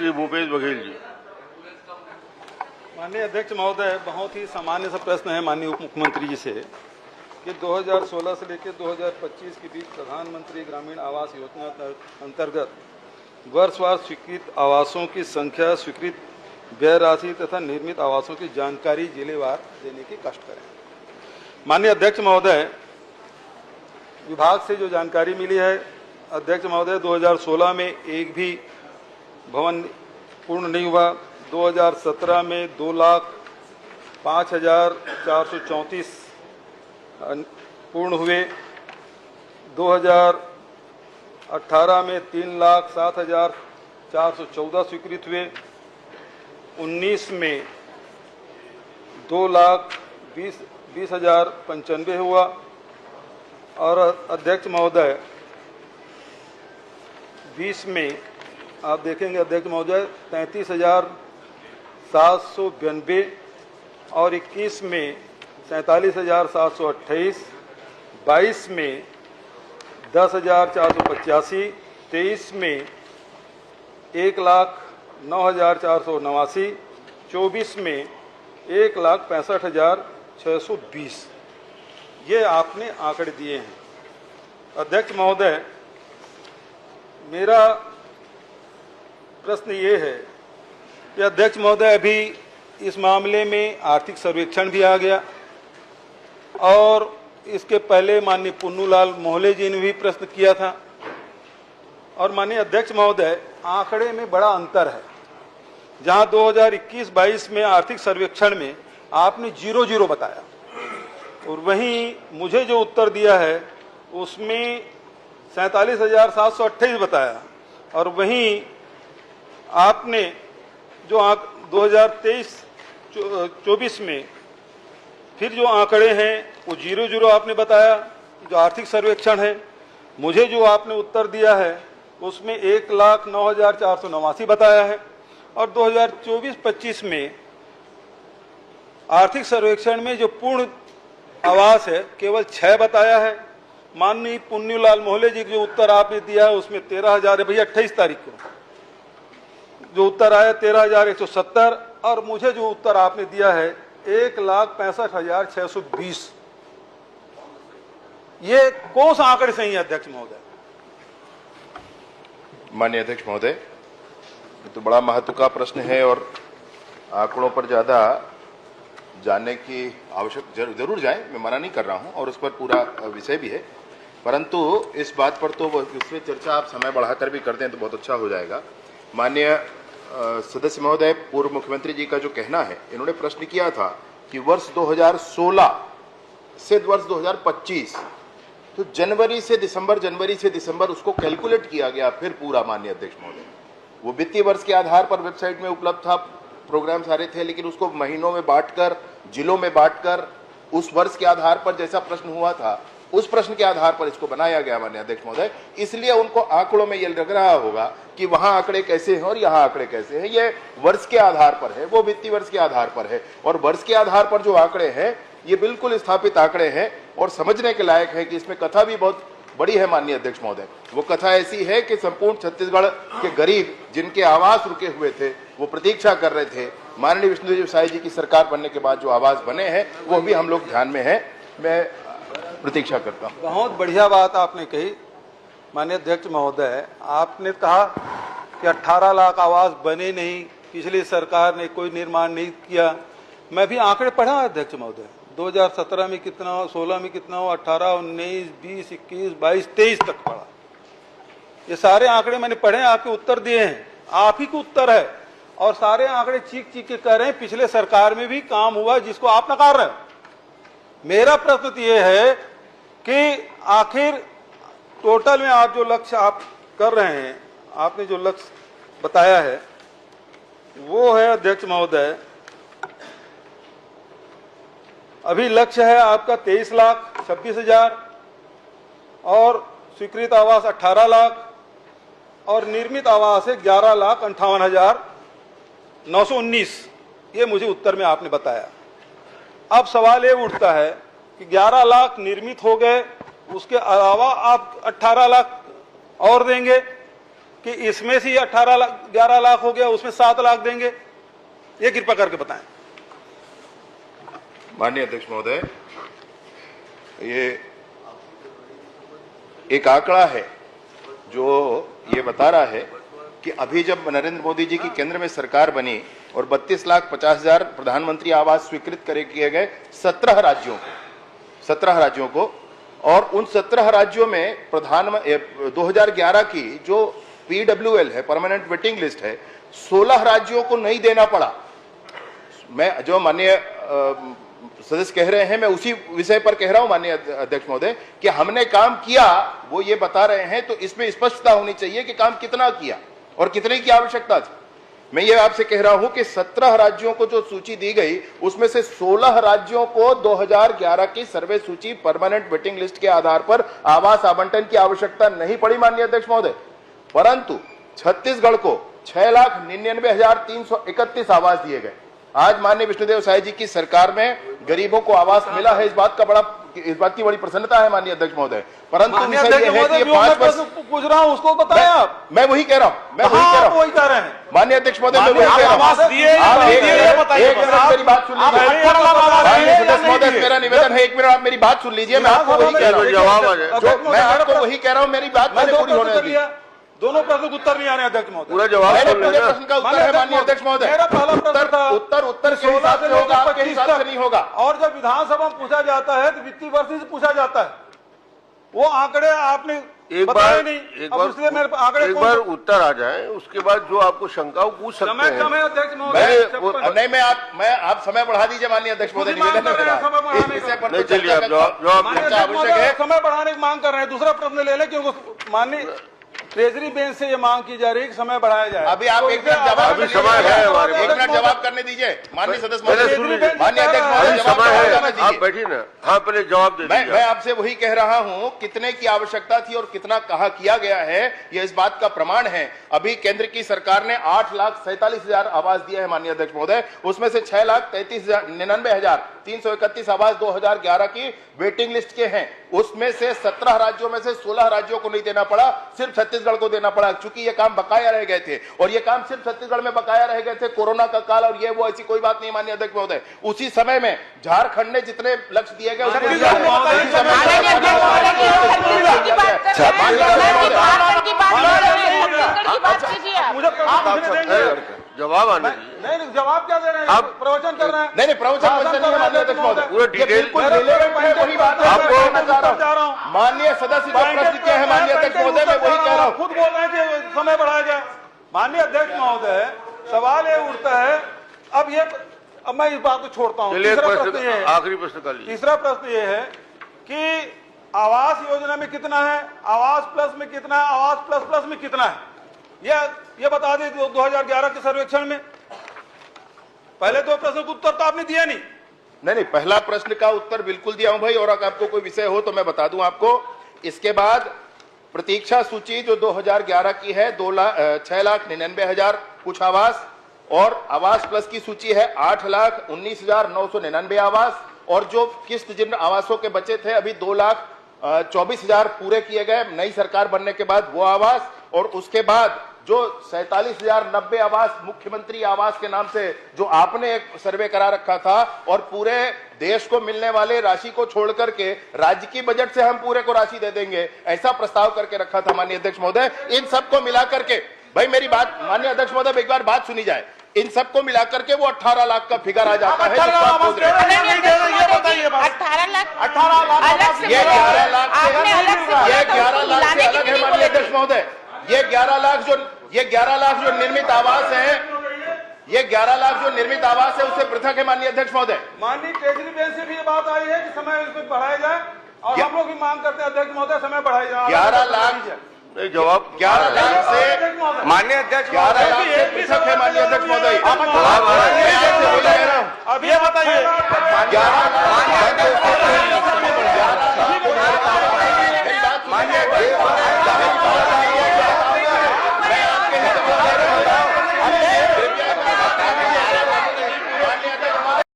श्री भूपेश बघेल जी। माननीय अध्यक्ष महोदय, बहुत ही सामान्य सा प्रश्न है माननीय उप मुख्यमंत्री जी से कि 2016 से लेकर 2025 के बीच प्रधानमंत्री ग्रामीण आवास योजना अंतर्गत वर्षवार स्वीकृत आवासों की संख्या, स्वीकृत व्यय राशि तथा निर्मित आवासों की जानकारी जिलेवार देने की कष्ट करें। माननीय अध्यक्ष महोदय, विभाग से जो जानकारी मिली है अध्यक्ष महोदय, 2016 में एक भी भवन पूर्ण नहीं हुआ। 2017 में 2,05,434 पूर्ण हुए। 2018 में 3,07,414 स्वीकृत हुए। 19 में 2,20,095 हुआ। और अध्यक्ष महोदय, 20 में आप देखेंगे अध्यक्ष महोदय 33,792 और 21 में 47,728, 22 में 10,485, 23 में 1,09,489, 24 में 1,65,620 ये आपने आंकड़े दिए हैं। अध्यक्ष महोदय, मेरा प्रश्न ये है कि अध्यक्ष महोदय, अभी इस मामले में आर्थिक सर्वेक्षण भी आ गया और इसके पहले माननीय पुन्नूलाल मोहले जी ने भी प्रश्न किया था। और माननीय अध्यक्ष महोदय, आंकड़े में बड़ा अंतर है। जहां 2021-22 में आर्थिक सर्वेक्षण में आपने 0 बताया और वहीं मुझे जो उत्तर दिया है उसमें 47,728 बताया। और वहीं आपने जो 2023-24 में फिर जो आंकड़े हैं वो 0 आपने बताया, जो आर्थिक सर्वेक्षण है। मुझे जो आपने उत्तर दिया है उसमें 1,09,489 बताया है। और 2024-25 में आर्थिक सर्वेक्षण में जो पूर्ण आवास है केवल 6 बताया है। माननीय पुन्नूलाल मोहले जी जो उत्तर आपने दिया है उसमें 13,000 है। भैया 28 तारीख को जो उत्तर आया 13,170 और मुझे जो उत्तर आपने दिया है 1,65,620। ये कौन सा आंकड़े सही है अध्यक्ष महोदय? माननीय अध्यक्ष महोदय, ये तो बड़ा महत्व का प्रश्न है और आंकड़ों पर ज्यादा जानने की आवश्यक जरूर जाए, मैं मना नहीं कर रहा हूं और उस पर पूरा विषय भी है, परंतु इस बात पर तो इसमें चर्चा आप समय बढ़ाकर भी कर दें तो बहुत अच्छा हो जाएगा। माननीय सदस्य महोदय, पूर्व मुख्यमंत्री जी का जो कहना है, इन्होंने प्रश्न किया था कि वर्ष 2016 से वर्ष 2025 तो जनवरी से दिसंबर उसको कैलकुलेट किया गया फिर पूरा। माननीय अध्यक्ष महोदय, वो वित्तीय वर्ष के आधार पर वेबसाइट में उपलब्ध था, प्रोग्राम सारे थे, लेकिन उसको महीनों में बांटकर, जिलों में बांटकर उस वर्ष के आधार पर जैसा प्रश्न हुआ था उस प्रश्न के आधार पर इसको बनाया गया। माननीय अध्यक्ष महोदय, इसलिए उनको आंकड़ों में ये लग रहा होगा कि वहां आंकड़े कैसे हैं और यहाँ आंकड़े कैसे हैं। ये वर्ष के आधार पर है, वो वित्तीय वर्ष के आधार पर है और वर्ष के आधार पर जो आंकड़े हैं ये बिल्कुल स्थापित आंकड़े हैं और समझने के लायक है कि इसमें कथा भी बहुत बड़ी है। माननीय अध्यक्ष महोदय, वो कथा ऐसी है कि संपूर्ण छत्तीसगढ़ के गरीब जिनके आवास रुके हुए थे, वो प्रतीक्षा कर रहे थे। माननीय विष्णुदेव साय जी की सरकार बनने के बाद जो आवास बने हैं वो भी हम लोग ध्यान में है, मैं प्रतीक्षा करता हूं। बहुत बढ़िया बात आपने कही माननीय अध्यक्ष महोदय। आपने कहा कि 18 लाख आवास बने नहीं, पिछली सरकार ने कोई निर्माण नहीं किया। मैं भी आंकड़े पढ़ा अध्यक्ष महोदय, 2017 में कितना हो, 16 में कितना हो, 18, 19, 20, 21, 22, 23 तक पढ़ा। ये सारे आंकड़े मैंने पढ़े, आपके उत्तर दिए हैं, आप ही को उत्तर है और सारे आंकड़े चीख के कह रहे हैं पिछले सरकार में भी काम हुआ जिसको आप नकार रहे हो। मेरा प्रश्न तो ये है कि आखिर टोटल में आप जो लक्ष्य आप कर रहे हैं, आपने जो लक्ष्य बताया है वो है अध्यक्ष महोदय, अभी लक्ष्य है आपका 23,26,000 और स्वीकृत आवास 18 लाख और निर्मित आवास है 11,58,919। ये मुझे उत्तर में आपने बताया। अब सवाल ये उठता है कि 11 लाख निर्मित हो गए, उसके अलावा आप 18 लाख और देंगे कि इसमें से 18 लाख 11 लाख हो गया, उसमें 7 लाख देंगे? ये कृपा करके बताएं। माननीय अध्यक्ष महोदय, ये एक आंकड़ा है जो ये बता रहा है कि अभी जब नरेंद्र मोदी जी की केंद्र में सरकार बनी और 32,50,000 प्रधानमंत्री आवास स्वीकृत किए गए 17 राज्यों को, और उन 17 राज्यों में 2011 की जो PWL है, परमानेंट वेटिंग लिस्ट है, 16 राज्यों को नहीं देना पड़ा। मैं जो माननीय सदस्य कह रहे हैं, मैं उसी विषय पर कह रहा हूं माननीय अध्यक्ष महोदय, कि हमने काम किया, वो ये बता रहे हैं, तो इसमें स्पष्टता होनी चाहिए कि काम कितना किया और कितने की आवश्यकता थी। मैं ये आपसे कह रहा हूं कि 17 राज्यों को जो सूची दी गई, उसमें से 16 राज्यों को 2011 की सर्वे सूची परमानेंट वेटिंग लिस्ट के आधार पर आवास आवंटन की आवश्यकता नहीं पड़ी माननीय अध्यक्ष महोदय, परंतु छत्तीसगढ़ को 6,99,331 आवास दिए गए। आज माननीय विष्णुदेव साय जी की सरकार में गरीबों को आवास मिला है, इस बात की बड़ी प्रसन्नता है माननीय अध्यक्ष महोदय। परंतु विषय यह है कि ये 5 वर्ष पूछ रहा हूं, उसको बताएं आप। मैं वही कह रहा हूं, वही कह रहे हैं माननीय अध्यक्ष महोदय, मैं वही कह रहा हूं। आप एक मिनट मेरी बात सुन लीजिए माननीय सदस्य महोदय, मेरा निवेदन है, 1 मिनट आप मेरी बात सुन लीजिए। मैं आपको वही कह रहा हूं, मैं आपको वही कह रहा हूं, मेरी बात मैंने पूरी होने दी। दोनों प्रश्न का उत्तर नहीं आने अध्यक्ष महोदय। पूरा जवाब पूरे प्रश्न का उत्तर है माननीय अध्यक्ष महोदय। मेरा पहला प्रश्न था, उत्तर के हिसाब से होगा, आपके हिसाब से नहीं होगा। और जब विधानसभा में पूछा जाता है तो वित्तीय वर्ष से पूछा जाता है, वो आंकड़े आपने एक बार उत्तर आ जाए, उसके बाद जो आपको शंका हो पूछ सकते हैं। समय अध्यक्ष महोदय, नहीं मैं आप समय बढ़ा दीजिए माननीय अध्यक्ष महोदय, निवेदन है मेरा। चलिए आप जवाब आवश्यक है, समय बढ़ाने की मांग कर रहे हैं। दूसरा प्रश्न ले लें, क्योंकि माननीय ट्रेजरी बेंच से ये मांग की जा रही है कि समय बढ़ाया जाए। अभी आप 1 मिनट जवाब, अभी समय है, 1 मिनट जवाब करने दीजिए माननीय सदस्य महोदय, माननीय अध्यक्ष अभी महोदय, समय है, आप बैठिए ना। हाँ, पहले जवाब दे दीजिए। मैं आपसे वही कह रहा हूं, कितने की आवश्यकता थी और कितना कहा किया गया है, ये इस बात का प्रमाण है। अभी केंद्र की सरकार ने 8,47,000 आवास दिए हैं माननीय अध्यक्ष महोदय, उसमें से 6,99,331 आवास 2011 की वेटिंग लिस्ट के हैं। उसमें से 17 राज्यों में से 16 राज्यों को नहीं देना पड़ा, सिर्फ छत्तीसगढ़ को देना पड़ा, क्योंकि ये काम बकाया रह गए थे, और ये काम सिर्फ छत्तीसगढ़ में बकाया रह गए थे। कोरोना का काल और ये वो ऐसी कोई बात नहीं माननीय अध्यक्ष महोदय। उसी समय में झारखंड ने जितने लक्ष्य दिए गए जवाब आने नहीं, जवाब क्या दे रहे हैं? आप प्रवचन कर रहे हैं। नहीं प्रवचन नहीं है माननीय अध्यक्ष महोदय, पूरा डिटेल वही बात आपको माननीय सदस्य जो प्रश्न किए हैं माननीय अध्यक्ष महोदय, मैं वही कह रहा हूँ। खुद बोल रहे हैं कि समय बढ़ाया जाए। माननीय अध्यक्ष महोदय, सवाल ये उठता है, अब मैं इस बात को छोड़ता हूँ। तीसरा प्रश्न ये है, आखिरी प्रश्न का तीसरा प्रश्न ये है कि आवास योजना में कितना है, आवास प्लस में कितना है, आवास प्लस प्लस में कितना है, ये बता दें 2011 के सर्वेक्षण में। पहले 2 प्रश्न का उत्तर तो आपने दिया नहीं। पहला प्रश्न का उत्तर बिल्कुल दिया हूं भाई, और अगर आपको कोई विषय हो तो मैं बता दूं आपको। इसके बाद प्रतीक्षा सूची जो 2011 की है 6,99,000 कुछ आवास, और आवास प्लस की सूची है 8,19,999 आवास, और जो किस्त जिन आवासों के बचे थे अभी 2,24,000 पूरे किए गए नई सरकार बनने के बाद वो आवास, और उसके बाद जो 47,090 आवास मुख्यमंत्री आवास के नाम से जो आपने एक सर्वे करा रखा था, और पूरे देश को मिलने वाले राशि को छोड़ करके राज्य की बजट से हम पूरे को राशि दे देंगे, ऐसा प्रस्ताव करके रखा था माननीय अध्यक्ष महोदय। इन सबको मिला करके, भाई मेरी बात माननीय अध्यक्ष महोदय, एक बार बात सुनी जाए, इन सबको मिला करके वो 18 लाख का फिगर आ जाता है। 18 लाख, ये 11 लाख से अलग है माननीय अध्यक्ष महोदय। ये 11 लाख जो निर्मित आवास है, ये 11 लाख जो निर्मित आवास है उससे पृथक है माननीय अध्यक्ष महोदय। माननीय ट्रेजरी बेंच से भी ये बात आई है कि समय इसमें बढ़ाया जाए, और हम लोग भी मांग करते हैं अध्यक्ष महोदय समय बढ़ाया जाए। 11 लाख जवाब 11 लाख से माननीय अध्यक्ष 11 लाख से पृथक है माननीय अध्यक्ष महोदय। अब ये बताइए 11 लाख